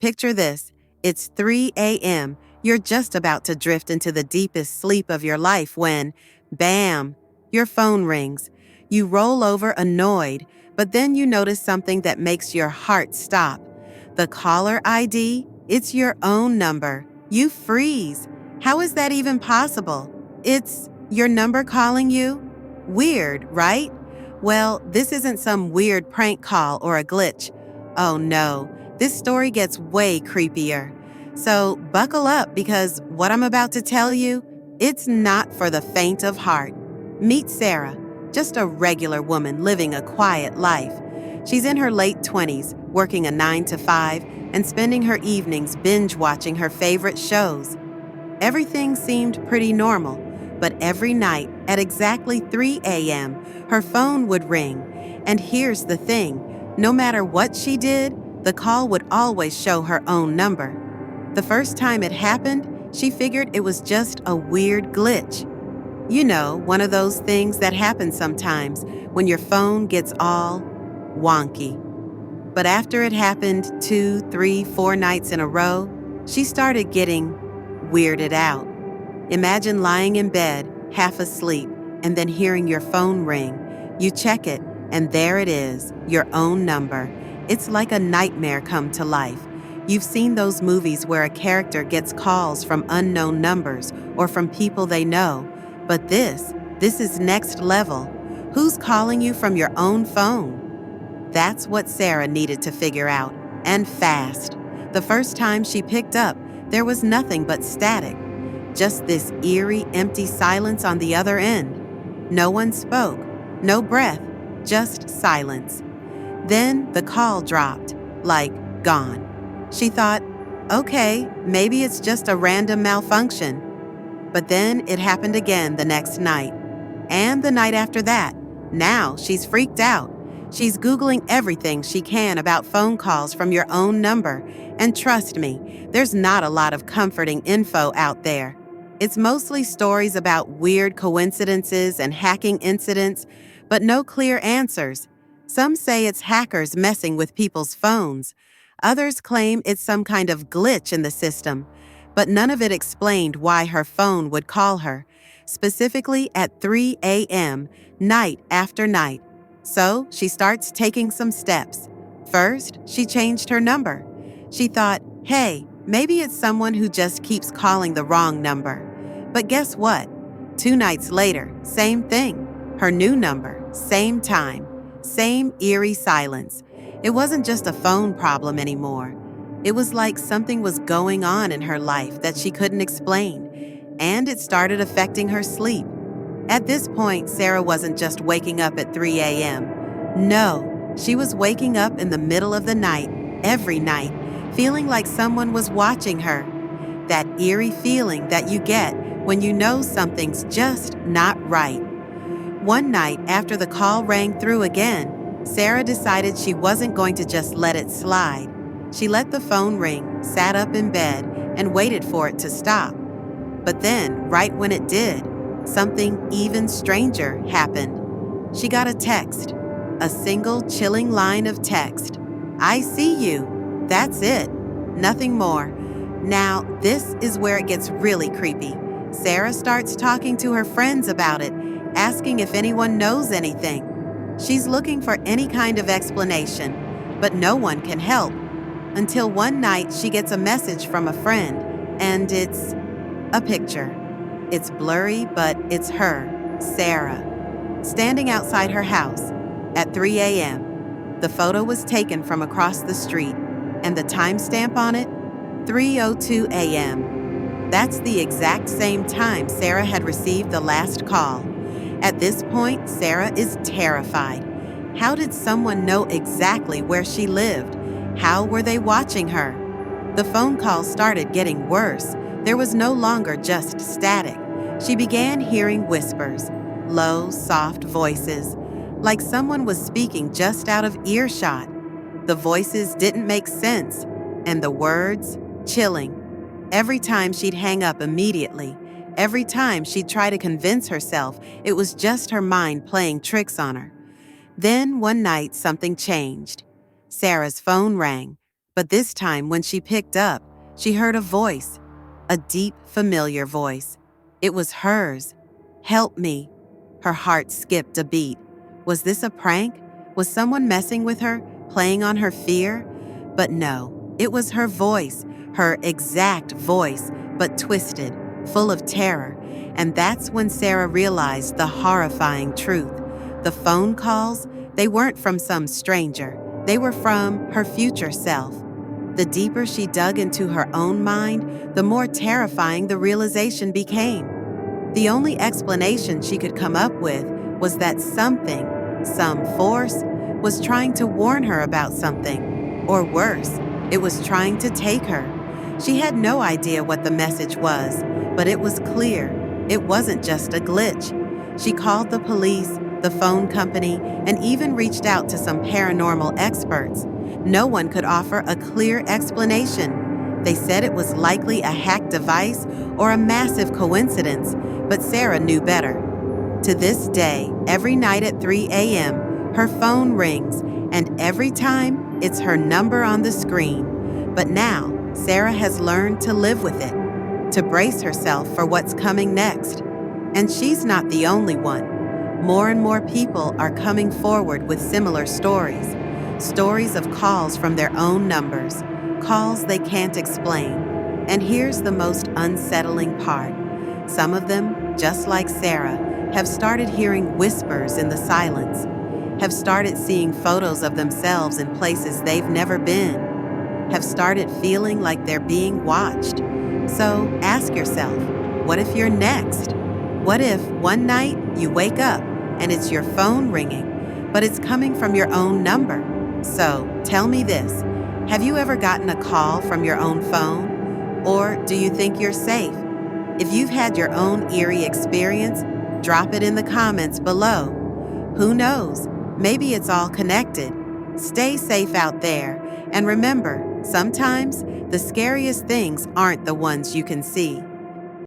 Picture this. It's 3 a.m. You're just about to drift into the deepest sleep of your life when, bam, your phone rings. You roll over annoyed, but then you notice something that makes your heart stop. The caller ID, it's your own number. You freeze. How is that even possible? It's your number calling you? Weird, right? Well, this isn't some weird prank call or a glitch. Oh no, this story gets way creepier. So buckle up because what I'm about to tell you, it's not for the faint of heart. Meet Sarah, just a regular woman living a quiet life. She's in her late 20s, working a 9 to 5 and spending her evenings binge watching her favorite shows. Everything seemed pretty normal, but every night at exactly 3 a.m., her phone would ring. And here's the thing, no matter what she did, the call would always show her own number. The first time it happened, she figured it was just a weird glitch. You know, one of those things that happen sometimes when your phone gets all wonky. But after it happened 2, 3, 4 nights in a row, she started getting weirded out. Imagine lying in bed, half asleep, and then hearing your phone ring. You check it, and there it is, your own number. It's like a nightmare come to life. You've seen those movies where a character gets calls from unknown numbers or from people they know. But this is next level. Who's calling you from your own phone? That's what Sarah needed to figure out, and fast. The first time she picked up, there was nothing but static. Just this eerie, empty silence on the other end. No one spoke, no breath, just silence. Then the call dropped, like gone. She thought, okay, maybe it's just a random malfunction. But then it happened again the next night. And the night after that. Now she's freaked out. She's Googling everything she can about phone calls from your own number. And trust me, there's not a lot of comforting info out there. It's mostly stories about weird coincidences and hacking incidents, but no clear answers. Some say it's hackers messing with people's phones. Others claim it's some kind of glitch in the system. But none of it explained why her phone would call her, specifically at 3 a.m., night after night. So she starts taking some steps. First, she changed her number. She thought, hey, maybe it's someone who just keeps calling the wrong number. But guess what? 2 nights later, same thing. Her new number, same time, same eerie silence. It wasn't just a phone problem anymore. It was like something was going on in her life that she couldn't explain, and it started affecting her sleep. At this point, Sarah wasn't just waking up at 3 a.m. No, she was waking up in the middle of the night, every night, feeling like someone was watching her. That eerie feeling that you get when you know something's just not right. One night, after the call rang through again, Sarah decided she wasn't going to just let it slide. She let the phone ring, sat up in bed, and waited for it to stop. But then, right when it did, something even stranger happened. She got a text, a single chilling line of text. I see you. That's it. Nothing more. Now, this is where it gets really creepy. Sarah starts talking to her friends about it, asking if anyone knows anything. She's looking for any kind of explanation, but no one can help. Until one night she gets a message from a friend, and it's a picture. It's blurry, but it's her, Sarah, standing outside her house at 3 a.m. The photo was taken from across the street, and the timestamp on it, 3:02 a.m. That's the exact same time Sarah had received the last call. At this point, Sarah is terrified. How did someone know exactly where she lived? How were they watching her? The phone calls started getting worse. There was no longer just static. She began hearing whispers, low, soft voices, like someone was speaking just out of earshot. The voices didn't make sense, and the words, chilling. Every time she'd hang up immediately, every time she'd try to convince herself it was just her mind playing tricks on her. Then one night something changed. Sarah's phone rang, But this time, when she picked up, she heard a voice, a deep, familiar voice. It was hers. "Help me." Her heart skipped a beat. Was this a prank? Was someone messing with her, playing on her fear? But no, it was her voice, her exact voice, but twisted, full of terror. And that's when Sarah realized the horrifying truth. The phone calls, they weren't from some stranger. They were from her future self. The deeper she dug into her own mind, the more terrifying the realization became. The only explanation she could come up with was that something, some force, was trying to warn her about something. Or worse, it was trying to take her. She had no idea what the message was, but it was clear. It wasn't just a glitch. She called the police, the phone company, and even reached out to some paranormal experts. No one could offer a clear explanation. They said it was likely a hacked device or a massive coincidence, but Sarah knew better. To this day, every night at 3 a.m., her phone rings, and every time, it's her number on the screen. But now, Sarah has learned to live with it, to brace herself for what's coming next. And she's not the only one. More and more people are coming forward with similar stories. Stories of calls from their own numbers, calls they can't explain. And here's the most unsettling part. Some of them, just like Sarah, have started hearing whispers in the silence, have started seeing photos of themselves in places they've never been, have started feeling like they're being watched. So ask yourself, what if you're next? What if one night you wake up and it's your phone ringing, but it's coming from your own number? So tell me this, have you ever gotten a call from your own phone? Or do you think you're safe? If you've had your own eerie experience, drop it in the comments below. Who knows? Maybe it's all connected. Stay safe out there, and remember, sometimes the scariest things aren't the ones you can see.